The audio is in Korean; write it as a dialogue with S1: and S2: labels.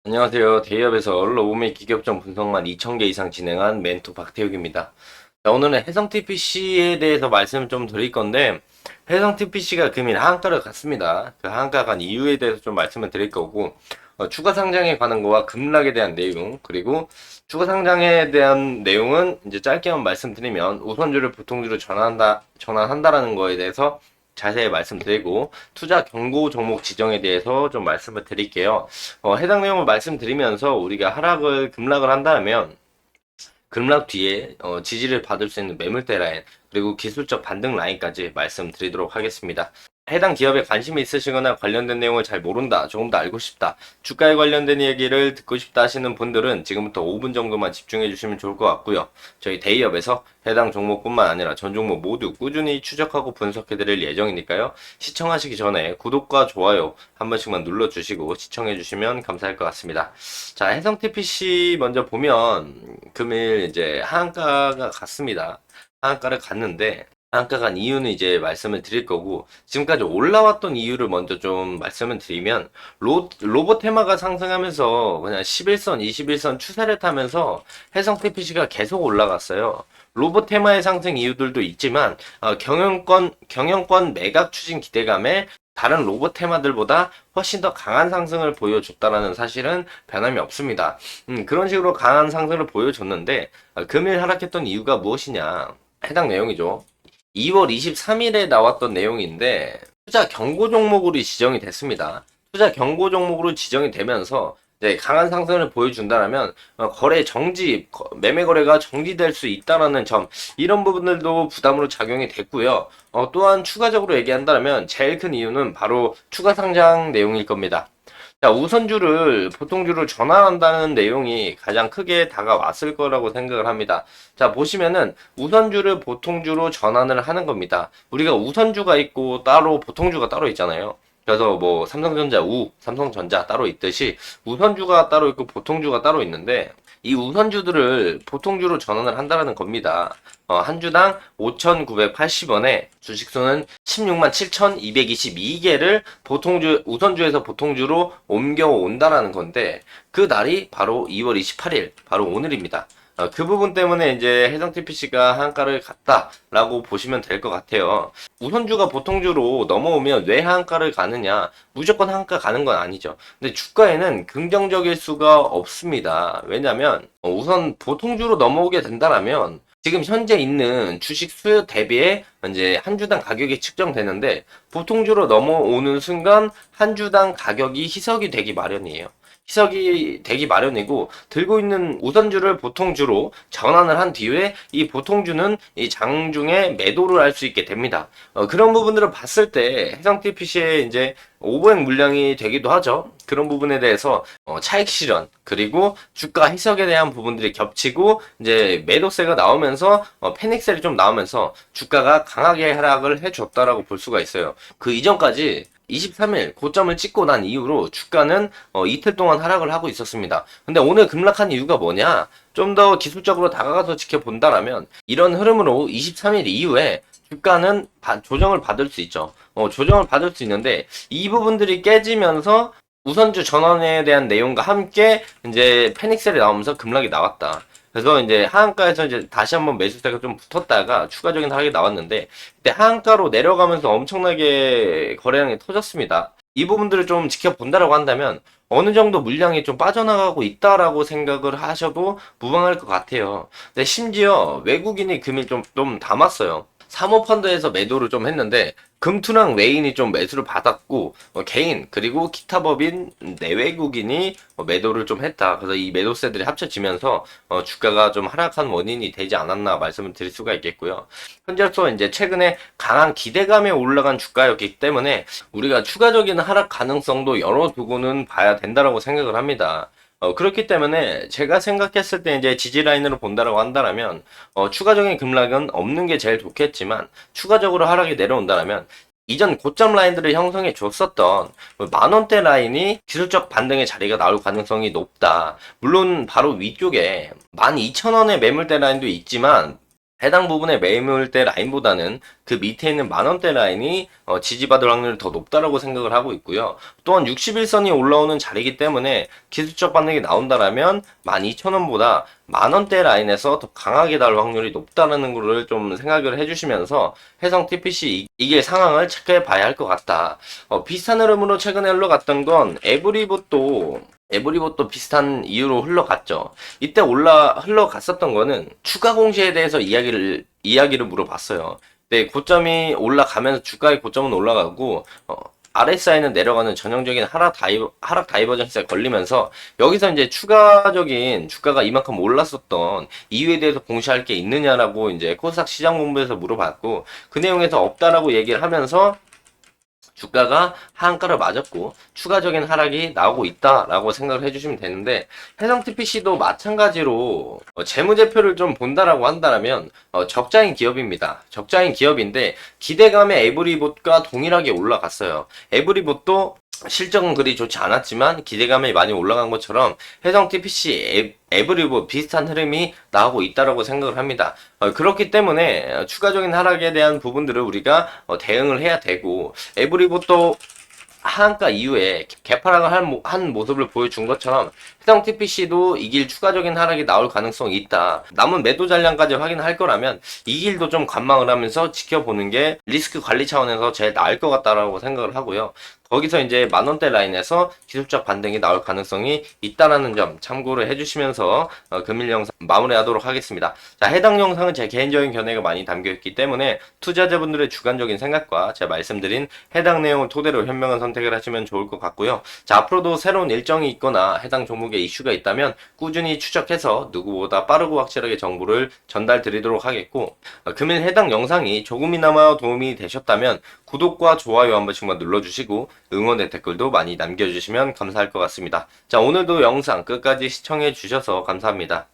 S1: 안녕하세요. 대기업에서 로보매 기업종 분석만 2,000개 이상 진행한 멘토 박태욱입니다. 자, 오늘은 해성 TPC에 대해서 말씀을 좀 드릴 건데, 해성 TPC가 금일 하한가를 갔습니다. 그 하한가 간 이유에 대해서 좀 말씀을 드릴 거고, 추가 상장에 관한 거와 급락에 대한 내용, 그리고 추가 상장에 대한 내용은 이제 짧게만 말씀드리면, 우선주를 보통주로 전환한다라는 거에 대해서 자세히 말씀드리고, 투자 경고 종목 지정에 대해서 좀 말씀을 드릴게요. 해당 내용을 말씀드리면서 우리가 급락을 한다면 급락 뒤에 지지를 받을 수 있는 매물대 라인 그리고 기술적 반등 라인까지 말씀드리도록 하겠습니다. 해당 기업에 관심이 있으시거나 관련된 내용을 잘 모른다, 조금 더 알고 싶다, 주가에 관련된 얘기를 듣고 싶다 하시는 분들은 지금부터 5분 정도만 집중해 주시면 좋을 것 같고요. 저희 대기업에서 해당 종목뿐만 아니라 전 종목 모두 꾸준히 추적하고 분석해 드릴 예정이니까요. 시청하시기 전에 구독과 좋아요 한 번씩만 눌러주시고 시청해 주시면 감사할 것 같습니다. 자, 해성 TPC 먼저 보면 금일 이제 하한가가 갔습니다. 하한가를 갔는데 하한가 간 이유는 이제 말씀을 드릴 거고 지금까지 올라왔던 이유를 먼저 좀 말씀을 드리면 로봇 테마가 상승하면서 그냥 11선, 21선 추세를 타면서 해성 TPC가 계속 올라갔어요. 로봇 테마의 상승 이유들도 있지만 경영권 매각 추진 기대감에 다른 로봇 테마들보다 훨씬 더 강한 상승을 보여줬다라는 사실은 변함이 없습니다. 그런 식으로 강한 상승을 보여줬는데 금일 하락했던 이유가 무엇이냐? 해당 내용이죠. 2월 23일에 나왔던 내용인데 투자 경고 종목으로 지정이 됐습니다. 투자 경고 종목으로 지정이 되면서 이제 강한 상승을 보여준다면 거래 정지, 매매 거래가 정지될 수 있다라는 점 이런 부분들도 부담으로 작용이 됐고요. 또한 추가적으로 얘기한다면 제일 큰 이유는 바로 추가 상장 내용일 겁니다. 자, 우선주를 보통주로 전환한다는 내용이 가장 크게 다가왔을 거라고 생각을 합니다. 자, 보시면은 우선주를 보통주로 전환을 하는 겁니다. 우리가 우선주가 있고 따로 보통주가 따로 있잖아요. 그래서 뭐 삼성전자 삼성전자 따로 있듯이 우선주가 따로 있고 보통주가 따로 있는데 이 우선주들을 보통주로 전환을 한다는 겁니다. 한 주당 5,980원에 주식수는 16만 7,222개를 우선주에서 보통주로 옮겨온다라는 건데, 그 날이 바로 2월 28일, 바로 오늘입니다. 그 부분 때문에 이제 해당 TPC가 한가를 갔다라고 보시면 될 것 같아요. 우선주가 보통주로 넘어오면 왜 한가를 가느냐? 무조건 한가 가는 건 아니죠. 근데 주가에는 긍정적일 수가 없습니다. 왜냐면 우선 보통주로 넘어오게 된다라면 지금 현재 있는 주식 수요 대비에 이제 한 주당 가격이 측정되는데 보통주로 넘어오는 순간 한 주당 가격이 희석이 되기 마련이에요. 희석이 되기 마련이고 들고 있는 우선주를 보통주로 전환을 한 뒤에 이 보통주는 이 장중에 매도를 할 수 있게 됩니다. 그런 부분들을 봤을 때 해상 TPC의 이제 오버행 물량이 되기도 하죠. 그런 부분에 대해서 차익 실현 그리고 주가 해석에 대한 부분들이 겹치고 이제 매도세가 나오면서 패닉셀이 좀 나오면서 주가가 강하게 하락을 해줬다라고 볼 수가 있어요. 그 이전까지 23일 고점을 찍고 난 이후로 주가는 이틀 동안 하락을 하고 있었습니다. 근데 오늘 급락한 이유가 뭐냐? 좀 더 기술적으로 다가가서 지켜본다라면 이런 흐름으로 23일 이후에 주가는 조정을 받을 수 있죠. 조정을 받을 수 있는데 이 부분들이 깨지면서 우선주 전환에 대한 내용과 함께 이제 패닉셀이 나오면서 급락이 나왔다. 그래서 이제 하한가에서 이제 다시 한번 매수세가 좀 붙었다가 추가적인 하락이 나왔는데 그때 하한가로 내려가면서 엄청나게 거래량이 터졌습니다. 이 부분들을 좀 지켜본다라고 한다면 어느 정도 물량이 좀 빠져나가고 있다라고 생각을 하셔도 무방할 것 같아요. 근데 심지어 외국인이 금일 좀 담았어요. 사모펀드에서 매도를 좀 했는데 금투랑 외인이 좀 매수를 받았고 개인 그리고 기타 법인 내외국인이 매도를 좀 했다. 그래서 이 매도세들이 합쳐지면서 주가가 좀 하락한 원인이 되지 않았나 말씀을 드릴 수가 있겠고요. 현재로서 이제 최근에 강한 기대감에 올라간 주가였기 때문에 우리가 추가적인 하락 가능성도 열어두고는 봐야 된다라고 생각을 합니다. 그렇기 때문에 제가 생각했을 때 이제 지지 라인으로 본다라고 한다면 추가적인 급락은 없는 게 제일 좋겠지만 추가적으로 하락이 내려온다면 이전 고점 라인들을 형성해 줬었던 만원대 라인이 기술적 반등의 자리가 나올 가능성이 높다. 물론 바로 위쪽에 12,000원의 매물대 라인도 있지만 해당 부분의 매물대 라인보다는 그 밑에 있는 만원대 라인이 지지받을 확률이 더 높다라고 생각을 하고 있고요. 또한 61선이 올라오는 자리이기 때문에 기술적 반등이 나온다라면 12,000원보다 만원대 라인에서 더 강하게 닿을 확률이 높다라는 거를 좀 생각을 해주시면서 해성 TPC 이길 상황을 체크해 봐야 할 것 같다. 비슷한 흐름으로 최근에 흘러갔던 건 에브리봇도 비슷한 이유로 흘러갔죠. 이때 흘러갔었던 거는 추가 공시에 대해서 이야기를 물어봤어요. 네, 고점이 올라가면서 주가의 고점은 올라가고, RSI는 내려가는 전형적인 하락 다이버전스에 걸리면서 여기서 이제 추가적인 주가가 이만큼 올랐었던 이유에 대해서 공시할 게 있느냐라고 이제 코스닥 시장본부에서 물어봤고, 그 내용에서 없다라고 얘기를 하면서 주가가 하한가를 맞았고 추가적인 하락이 나오고 있다라고 생각을 해주시면 되는데, 해상 TPC도 마찬가지로 재무제표를 좀 본다라고 한다면 적자인 기업입니다. 적자인 기업인데 기대감의 에브리봇과 동일하게 올라갔어요. 에브리봇도 실적은 그리 좋지 않았지만 기대감이 많이 올라간 것처럼 해성 TPC 에브리봇 비슷한 흐름이 나오고 있다라고 생각을 합니다. 그렇기 때문에 추가적인 하락에 대한 부분들을 우리가 대응을 해야 되고, 에브리봇도 하한가 이후에 개파락을 한 모습을 보여준 것처럼 해당 TPC도 이 길 추가적인 하락이 나올 가능성이 있다. 남은 매도 잔량까지 확인할 거라면 이 길도 좀 관망을 하면서 지켜보는 게 리스크 관리 차원에서 제일 나을 것 같다라고 생각을 하고요. 거기서 이제 만원대 라인에서 기술적 반등이 나올 가능성이 있다라는 점 참고를 해주시면서 금일 영상 마무리하도록 하겠습니다. 자, 해당 영상은 제 개인적인 견해가 많이 담겨있기 때문에 투자자분들의 주관적인 생각과 제가 말씀드린 해당 내용을 토대로 현명한 선택을 하시면 좋을 것 같고요. 자, 앞으로도 새로운 일정이 있거나 해당 종목에 이슈가 있다면 꾸준히 추적해서 누구보다 빠르고 확실하게 정보를 전달 드리도록 하겠고, 금일 해당 영상이 조금이나마 도움이 되셨다면 구독과 좋아요 한 번씩만 눌러주시고 응원의 댓글도 많이 남겨주시면 감사할 것 같습니다. 자, 오늘도 영상 끝까지 시청해 주셔서 감사합니다.